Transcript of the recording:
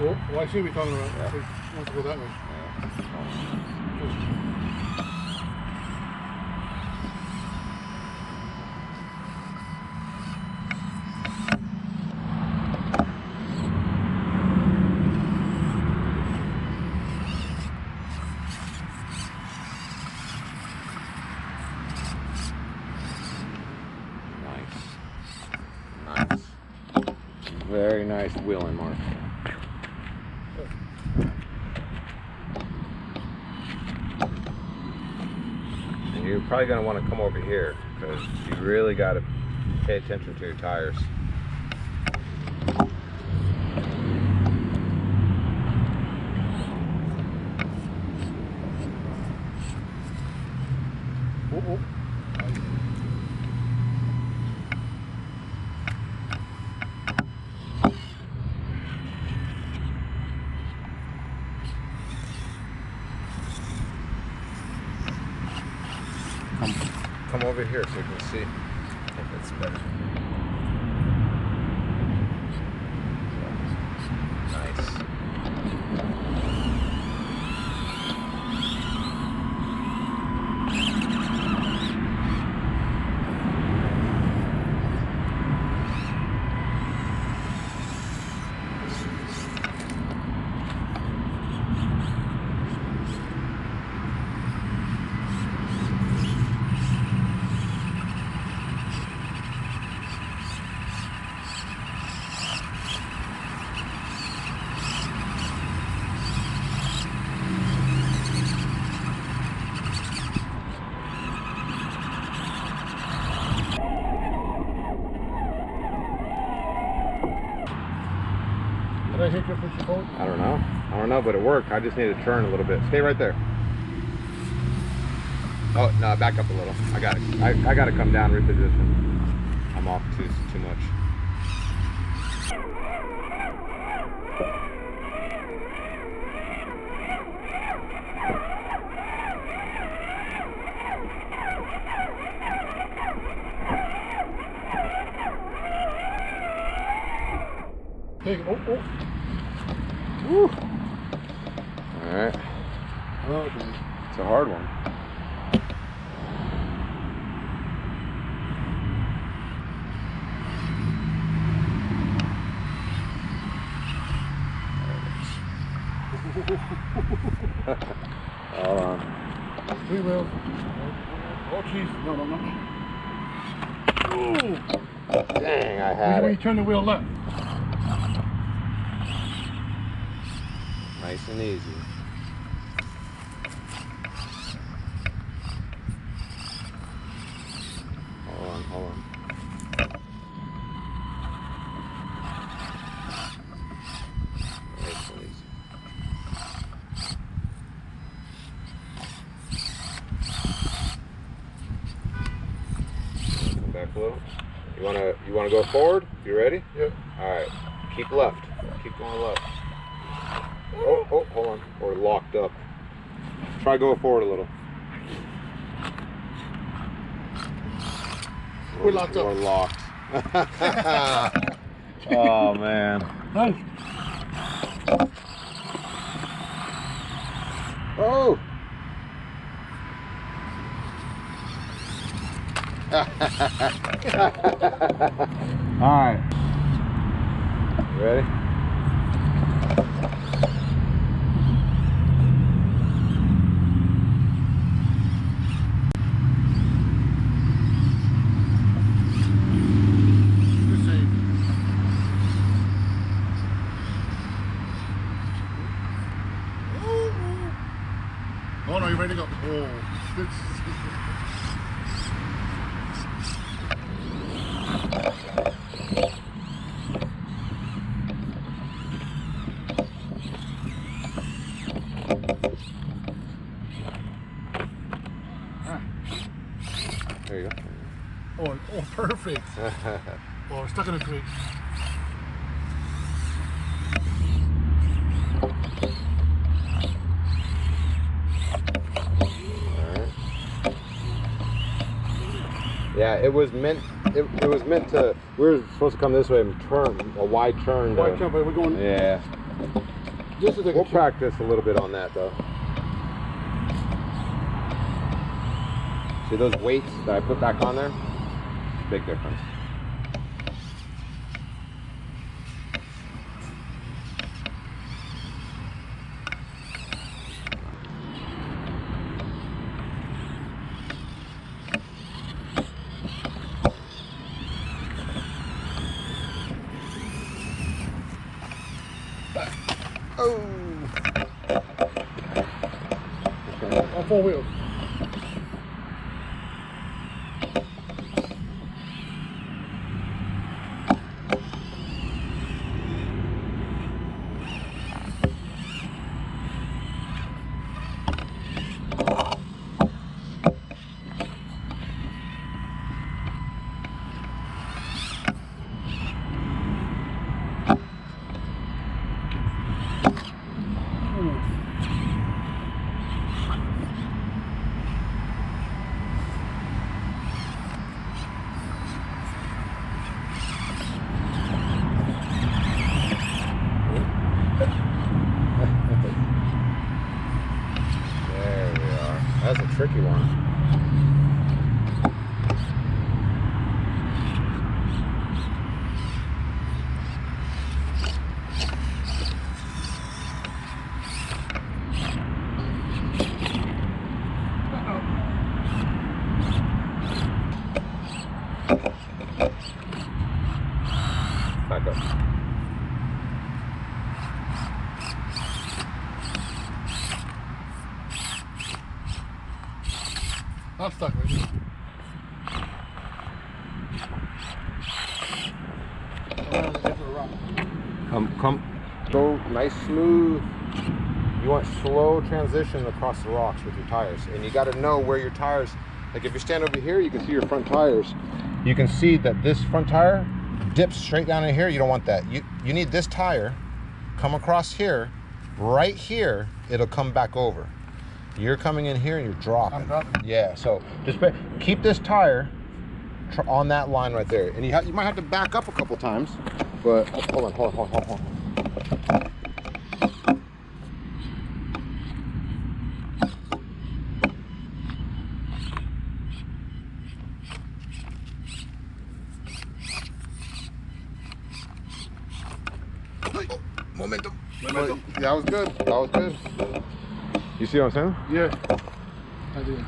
Oh, well, I see what you're talking about. Yeah. So you want to go that way. Nice. Very nice wheeling mark. And you're probably going to want to come over here because you really got to pay attention to your tires. Oh. Come over here so you can see if it's better. Nice. Did I hit your push forward? I don't know, but it worked. I just need to turn a little bit. Stay right there. Oh, no, back up a little. I got it. I got to come down, reposition. I'm off too much. Take it. Oh. Woo. All right. Oh, man. It's a hard one. Hold on. We will. Oh, jeez. No. Ooh. Dang, I had When it. you turn the wheel left. Nice and easy. Hold on. Nice and easy. Come back a little. You wanna go forward? You ready? Yep. Alright. Keep left. Keep going left. Oh, hold on. We're locked up. Try go forward a little. We're locked up. We're locked. Oh, man. Nice. Oh! Alright. You ready? Oh no, you're ready to go. Oh. There you go. Oh, perfect. Oh, we're stuck in a tree. Yeah, it was meant. It was meant to. We were supposed to come this way and turn a wide turn. Wide turn, but we're going. Yeah. This is like We'll practice a little bit on that though. See those weights that I put back on there? Big difference. Oh! On 4 wheels. There we are. That's a tricky one. Back up. I'm stuck right here. Around the edge of the rock. Come. Go nice, smooth. You want slow transition across the rocks with your tires. And you got to know where your tires, like if you stand over here, you can see your front tires. You can see that this front tire dips straight down in here. You don't want that. You need this tire come across here, right here, it'll come back over. You're coming in here and you're dropping. I'm dropping. Yeah, so just keep this tire on that line right there. And you might have to back up a couple times, but hold on. Momentum. Yeah, that was good. That was good. You see what I'm saying? Yeah, I do.